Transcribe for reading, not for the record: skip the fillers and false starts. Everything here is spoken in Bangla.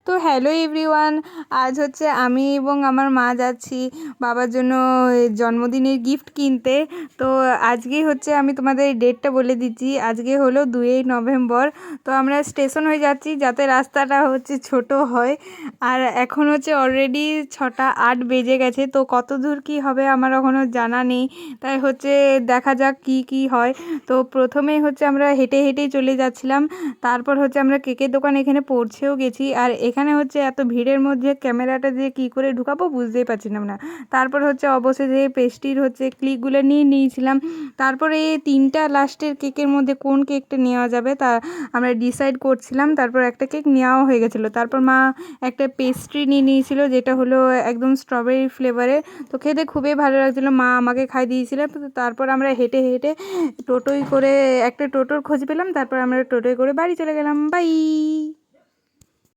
তো হ্যালো এভরিওয়ান, আজ হচ্ছে আমি এবং আমার মা যাচ্ছি বাবার জন্য জন্মদিনের গিফট কিনতে। তো আজকেই হচ্ছে আমি তোমাদের ডেটটা বলে দিচ্ছি, আজকে হলো 2 নভেম্বর। তো আমরা স্টেশন হয়ে যাচ্ছি যাতে রাস্তাটা হচ্ছে ছোট হয়। আর এখন হচ্ছে অলরেডি 6টা 8 বেজে গেছে, তো কত দূর কী হবে আমার এখনও জানা নেই। তাই হচ্ছে দেখা যাক কি হয়। তো প্রথমেই হচ্ছে আমরা হেঁটে হেঁটেই চলে যাচ্ছিলাম, তারপর হচ্ছে আমরা কেকের দোকান এখানে পৌঁছেও গেছি। আর এখানে হচ্ছে এত ভিড়ের মধ্যে ক্যামেরাটা দিয়ে কী করে ঢুকাবো বুঝতেই পারছিলাম না। তারপর হচ্ছে অবশেষে পেস্ট্রির হচ্ছে ক্লিকগুলো নিয়ে নিয়েছিলাম। তারপরে এই 3টা লাস্টের কেকের মধ্যে কোন কেকটা নেওয়া যাবে তা আমরা ডিসাইড করছিলাম। তারপর একটা কেক নেওয়াও হয়ে গেছিলো। তারপর মা একটা পেস্ট্রি নিয়ে নিয়েছিল যেটা হলো একদম স্ট্রবেরি ফ্লেভারের। তো খেতে খুবই ভালো লাগছিলো, মা আমাকে খাই দিয়েছিল। তারপর আমরা হেঁটে হেঁটে টোটোয় করে একটা টোটোর খোঁজ পেলাম, তারপর আমরা টোটোয় করে বাড়ি চলে গেলাম। বাই।